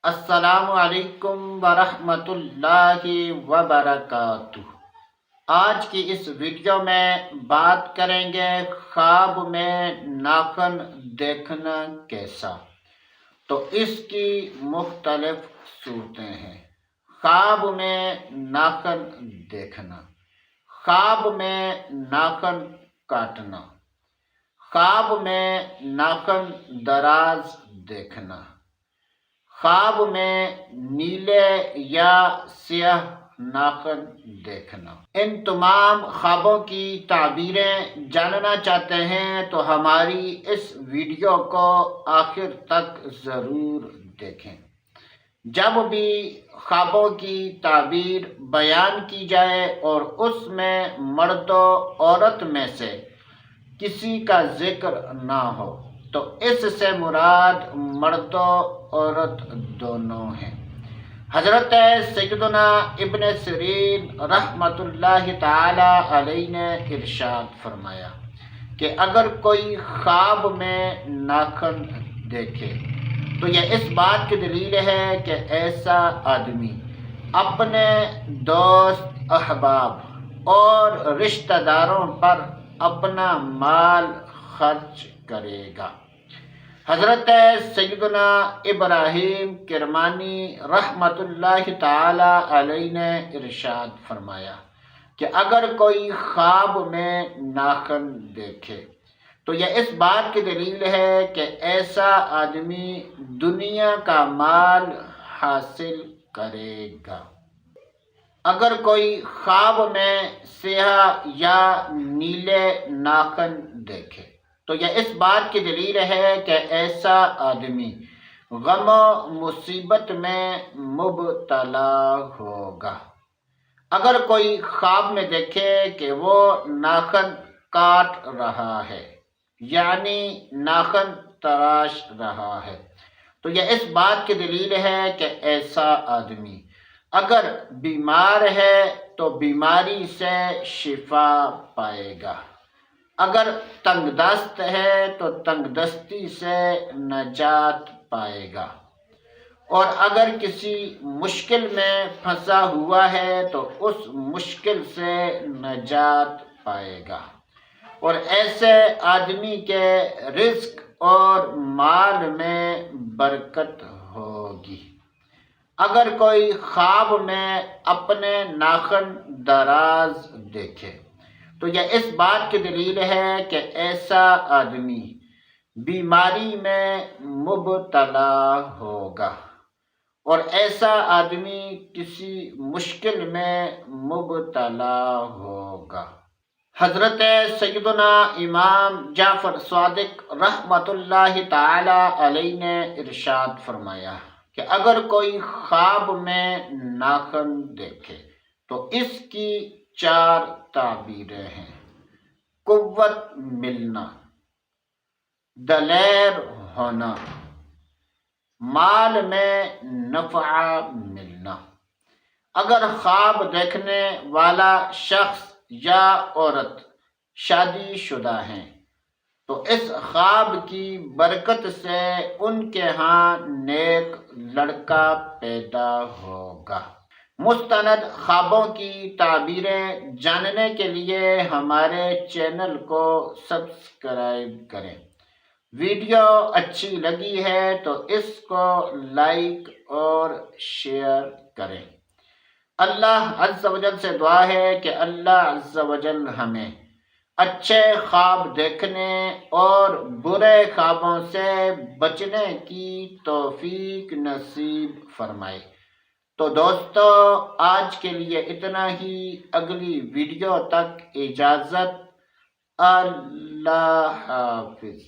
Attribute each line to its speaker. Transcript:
Speaker 1: السلام علیکم ورحمۃ اللہ وبرکاتہ۔ آج کی اس ویڈیو میں بات کریں گے خواب میں ناخن دیکھنا کیسا۔ تو اس کی مختلف صورتیں ہیں۔ خواب میں ناخن دیکھنا، خواب میں ناخن کاٹنا، خواب میں ناخن دراز دیکھنا، خواب میں نیلے یا سیاہ ناخن دیکھنا۔ ان تمام خوابوں کی تعبیریں جاننا چاہتے ہیں تو ہماری اس ویڈیو کو آخر تک ضرور دیکھیں۔ جب بھی خوابوں کی تعبیر بیان کی جائے اور اس میں مرد و عورت میں سے کسی کا ذکر نہ ہو تو اس سے مراد مرد و عورت دونوں ہیں۔ حضرت سیدنا ابن سیرین رحمۃ اللہ تعالی علیہ نے ارشاد فرمایا کہ اگر کوئی خواب میں ناخن دیکھے تو یہ اس بات کی دلیل ہے کہ ایسا آدمی اپنے دوست، احباب اور رشتہ داروں پر اپنا مال خرچ کرے گا۔ حضرت سیدنا ابراہیم کرمانی رحمۃ اللہ تعالی علیہ نے ارشاد فرمایا کہ اگر کوئی خواب میں ناخن دیکھے تو یہ اس بات کی دلیل ہے کہ ایسا آدمی دنیا کا مال حاصل کرے گا۔ اگر کوئی خواب میں سیاہ یا نیلے ناخن دیکھے تو یہ اس بات کی دلیل ہے کہ ایسا آدمی غم و مصیبت میں مبتلا ہوگا۔ اگر کوئی خواب میں دیکھے کہ وہ ناخن کاٹ رہا ہے یعنی ناخن تراش رہا ہے تو یہ اس بات کی دلیل ہے کہ ایسا آدمی اگر بیمار ہے تو بیماری سے شفا پائے گا، اگر تنگ دست ہے تو تنگ دستی سے نجات پائے گا، اور اگر کسی مشکل میں پھنسا ہوا ہے تو اس مشکل سے نجات پائے گا، اور ایسے آدمی کے رزق اور مال میں برکت ہوگی۔ اگر کوئی خواب میں اپنے ناخن دراز دیکھے تو یہ اس بات کی دلیل ہے کہ ایسا آدمی بیماری میں مبتلا ہوگا، اور ایسا آدمی کسی مشکل میں مبتلا ہوگا۔ حضرت سیدنا امام جعفر صادق رحمۃ اللہ تعالی علیہ نے ارشاد فرمایا کہ اگر کوئی خواب میں ناخن دیکھے تو اس کی 4 تعبیریں ہیں: قوت ملنا، دلیر ہونا، مال میں نفع ملنا۔ اگر خواب دیکھنے والا شخص یا عورت شادی شدہ ہیں تو اس خواب کی برکت سے ان کے ہاں نیک لڑکا پیدا ہوگا۔ مستند خوابوں کی تعبیریں جاننے کے لیے ہمارے چینل کو سبسکرائب کریں۔ ویڈیو اچھی لگی ہے تو اس کو لائک اور شیئر کریں۔ اللہ عز و جل سے دعا ہے کہ اللہ عز و جل ہمیں اچھے خواب دیکھنے اور برے خوابوں سے بچنے کی توفیق نصیب فرمائے۔ تو دوستو آج کے لیے اتنا ہی، اگلی ویڈیو تک اجازت، اللہ حافظ۔